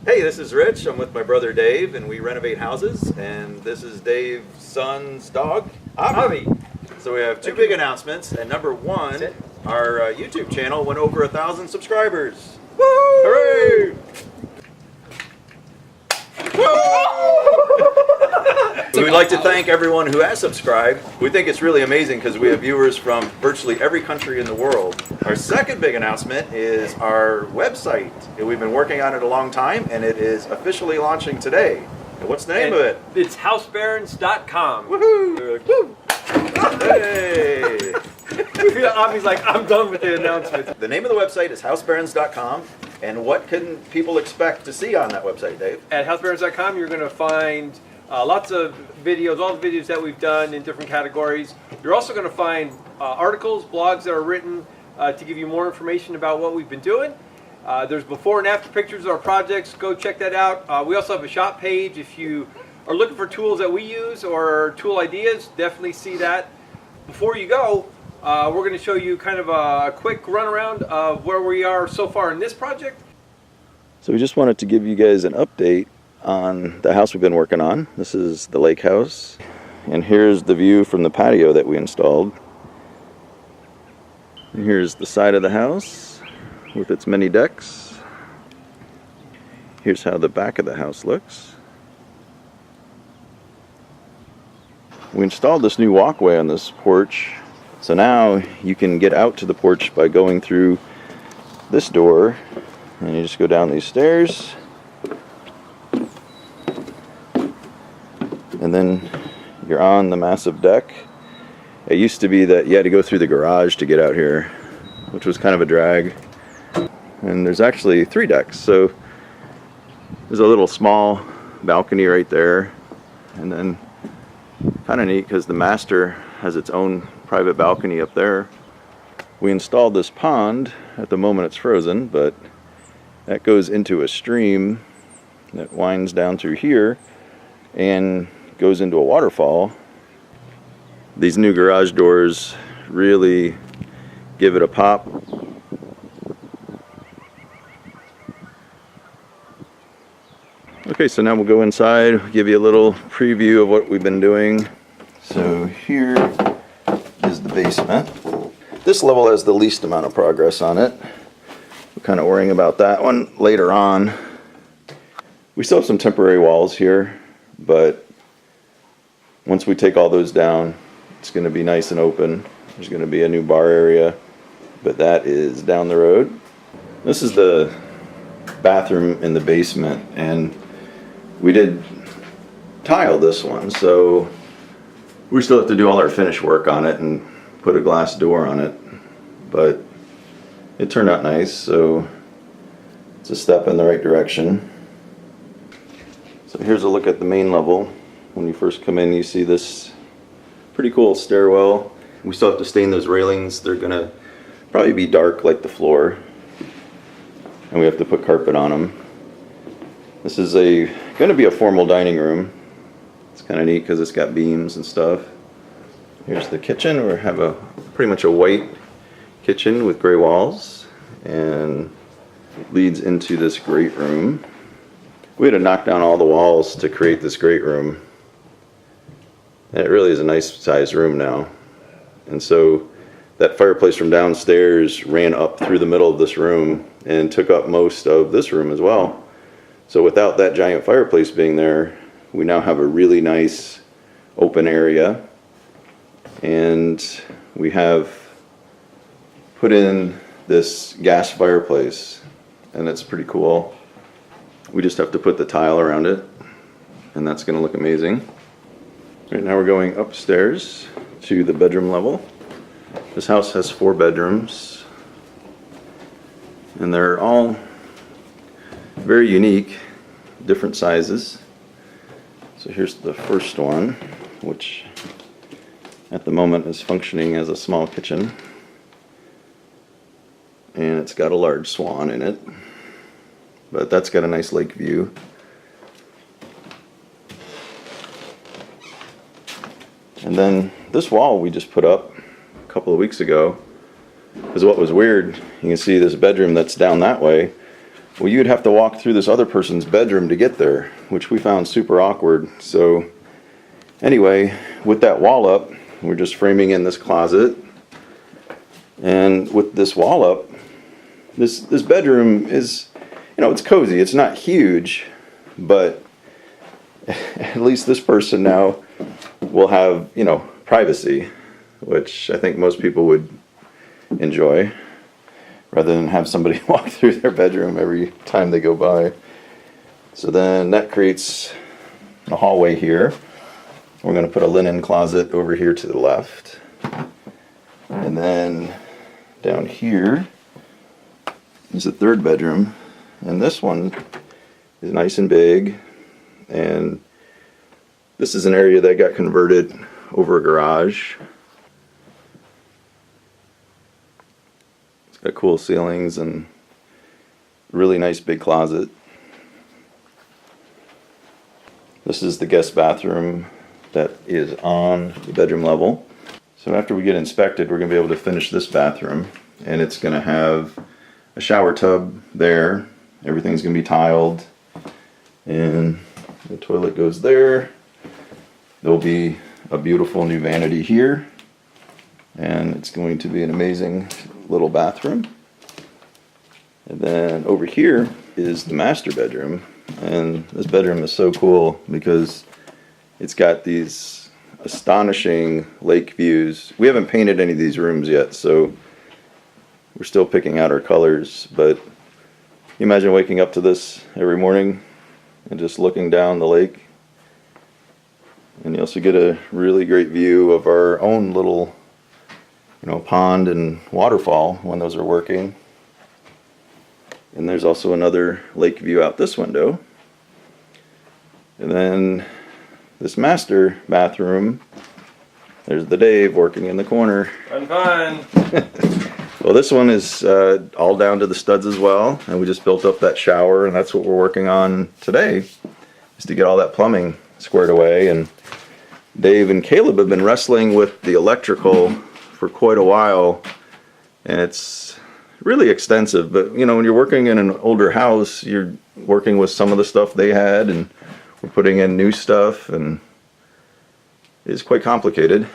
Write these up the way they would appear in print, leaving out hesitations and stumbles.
Hey, this is Rich. I'm with my brother Dave, and we renovate houses. And this is Dave's son's dog, Avi. So we have two big announcements. And number one, our YouTube channel went over 1,000 subscribers. Woo! Hooray! We'd like to thank everyone who has subscribed. We think it's really amazing because we have viewers from virtually every country in the world. Our second big announcement is our website. We've been working on it a long time, and it is officially launching today. And what's the name of it? It's housebarons.com. Woohoo! Woo! Hey! Avi's like, I'm done with the announcements. The name of the website is housebarons.com. And what can people expect to see on that website, Dave? At housebarons.com, you're going to find lots of videos, all the videos that we've done in different categories. You're also going to find articles, blogs that are written to give you more information about what we've been doing. There's before and after pictures of our projects. Go check that out. We also have a shop page. If you are looking for tools that we use or tool ideas, definitely see that. Before you go, we're going to show you kind of a quick run around of where we are so far in this project. So we just wanted to give you guys an update on the house we've been working on. This is the lake house, and here's the view from the patio that we installed. And here's the side of the house with its many decks. Here's how the back of the house looks. We installed this new walkway on this porch, so now you can get out to the porch by going through this door, and you just go down these stairs, and then you're on the massive deck. It used to be that you had to go through the garage to get out here, which was kind of a drag. And there's actually 3 decks, so there's a little small balcony right there, and then kind of neat because the master has its own private balcony up there. We installed this pond. At the moment it's frozen, but that goes into a stream that winds down through here and goes into a waterfall. These new garage doors really give it a pop. Okay, so now we'll go inside, give you a little preview of what we've been doing. So here is the basement. This level has the least amount of progress on it. We're kind of worrying about that one later on. We still have some temporary walls here, but once we take all those down, it's going to be nice and open. There's going to be a new bar area, but that is down the road. This is the bathroom in the basement, and we did tile this one, so we still have to do all our finish work on it and put a glass door on it, but it turned out nice, so it's a step in the right direction. So here's a look at the main level. When you first come in, you see this pretty cool stairwell. We still have to stain those railings. They're gonna probably be dark like the floor, and we have to put carpet on them. This is gonna be a formal dining room. It's kind of neat because it's got beams and stuff. Here's the kitchen. We have pretty much a white kitchen with gray walls, and it leads into this great room. We had to knock down all the walls to create this great room, and it really is a nice sized room now. And so that fireplace from downstairs ran up through the middle of this room and took up most of this room as well. So without that giant fireplace being there, we now have a really nice open area, and we have put in this gas fireplace, and it's pretty cool. We just have to put the tile around it, and that's going to look amazing. Right now we're going upstairs to the bedroom level. This house has 4 bedrooms, and they're all very unique, different sizes. So here's the first one, which at the moment is functioning as a small kitchen, and it's got a large swan in it, but that's got a nice lake view. And then this wall we just put up a couple of weeks ago, because what was weird, you can see this bedroom that's down that way Well, you'd have to walk through this other person's bedroom to get there, which we found super awkward. So anyway, with that wall up, we're just framing in this closet. And with this wall up, this bedroom is, it's cozy. It's not huge, but at least this person now will have, privacy, which I think most people would enjoy, rather than have somebody walk through their bedroom every time they go by. So then that creates a hallway here. We're going to put a linen closet over here to the left. And then down here is the third bedroom. And this one is nice and big. And this is an area that got converted over a garage. It's got cool ceilings and really nice big closet. This is the guest bathroom that is on the bedroom level. So after we get inspected, we're going to be able to finish this bathroom, and it's going to have a shower tub there. Everything's going to be tiled, and the toilet goes there. There'll be a beautiful new vanity here, and it's going to be an amazing little bathroom. And then over here is the master bedroom, and this bedroom is so cool because it's got these astonishing lake views. We haven't painted any of these rooms yet, so we're still picking out our colors, but you imagine waking up to this every morning and just looking down the lake. And you also get a really great view of our own little, pond and waterfall when those are working. And there's also another lake view out this window. And then this master bathroom, there's the Dave working in the corner. Fun. Well, this one is all down to the studs as well, and we just built up that shower, and that's what we're working on today, is to get all that plumbing squared away. And Dave and Caleb have been wrestling with the electrical for quite a while, and it's really extensive. But when you're working in an older house, you're working with some of the stuff they had, and we're putting in new stuff, and it's quite complicated.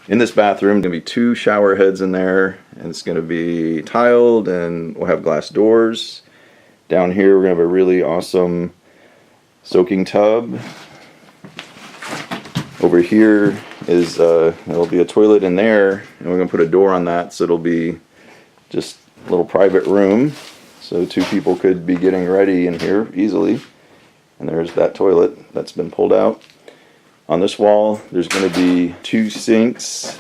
In this bathroom, there's going to be 2 shower heads in there, and it's going to be tiled, and we'll have glass doors. Down here, we're going to have a really awesome soaking tub. Over here is, there'll be a toilet in there, and we're going to put a door on that, so it'll be just a little private room, so 2 people could be getting ready in here easily. And there's that toilet that's been pulled out. On this wall, there's going to be 2 sinks.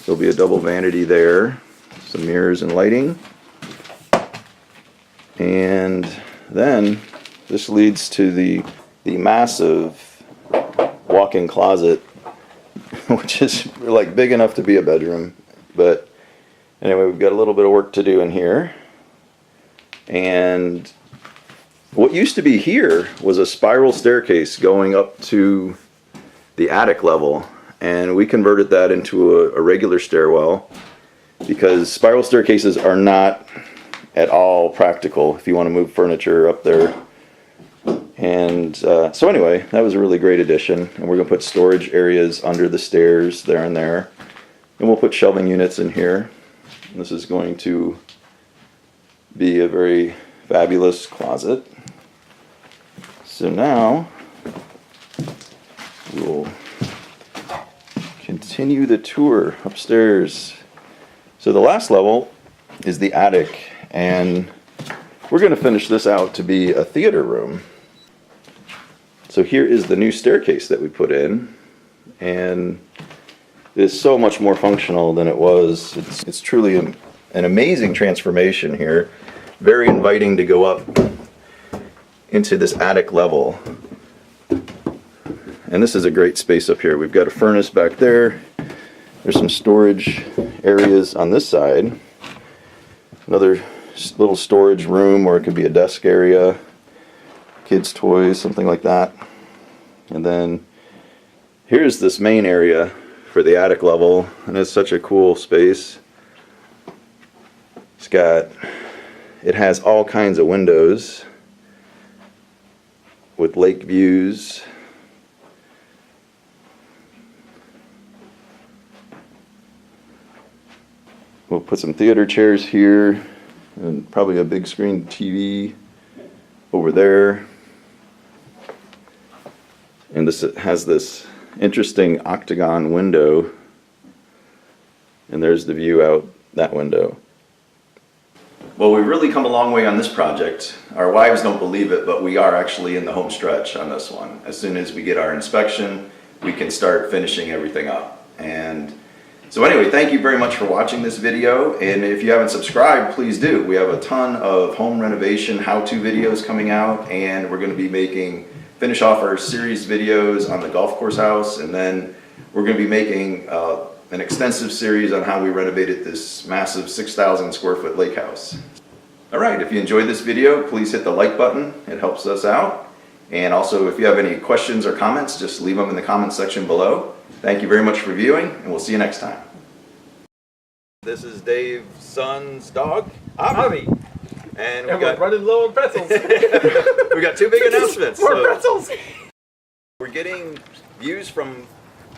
There'll be a double vanity there, some mirrors and lighting. And then this leads to the massive walk-in closet, which is like big enough to be a bedroom. But anyway, we've got a little bit of work to do in here. And what used to be here was a spiral staircase going up to the attic level, and we converted that into a regular stairwell because spiral staircases are not at all practical if you want to move furniture up there. And so anyway, that was a really great addition, and we're going to put storage areas under the stairs there and there, and we'll put shelving units in here. And this is going to be a very fabulous closet. So now we'll continue the tour upstairs. So the last level is the attic, and we're going to finish this out to be a theater room. So here is the new staircase that we put in, and it's so much more functional than it was. It's truly an amazing transformation here. Very inviting to go up into this attic level. And this is a great space up here. We've got a furnace back there. There's some storage areas on this side. Another little storage room, or it could be a desk area, kids' toys, something like that. And then here's this main area for the attic level, and it's such a cool space. It's got, it has all kinds of windows with lake views. We'll put some theater chairs here and probably a big screen TV over there. And this has this interesting octagon window. And there's the view out that window. Well, we've really come a long way on this project. Our wives don't believe it, but we are actually in the home stretch on this one. As soon as we get our inspection, we can start finishing everything up. And so anyway, thank you very much for watching this video. And if you haven't subscribed, please do. We have a ton of home renovation how-to videos coming out, and we're going to be finish off our series videos on the golf course house, and then we're going to be making an extensive series on how we renovated this massive 6,000 square foot lake house. All right, if you enjoyed this video, please hit the like button. It helps us out. And also, if you have any questions or comments, just leave them in the comments section below. Thank you very much for viewing, and we'll see you next time. This is Dave's son's dog, Avi. and And we're running low on pretzels. we got two big announcements. More So pretzels. we're getting views from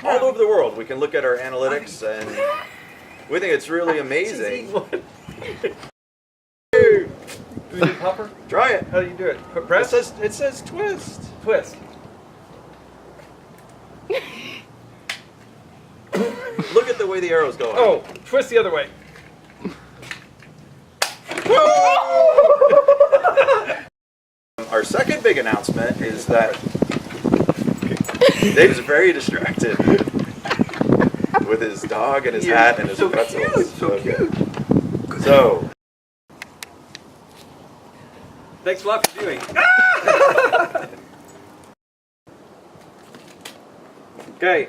all over the world. We can look at our analytics, and we think it's really amazing. Do we do popper? Try it. How do you do it? Put It press? says twist. Twist. Look at the way the arrow's going. Oh, twist the other way. Our second big announcement is that Dave's very distracted with his dog and his hat and his so pretzels. cute, so cute. So, Thanks a lot for viewing. Okay.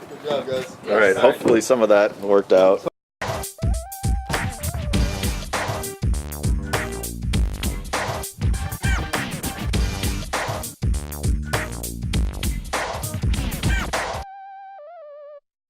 Good job, guys. all right, hopefully some of that worked out.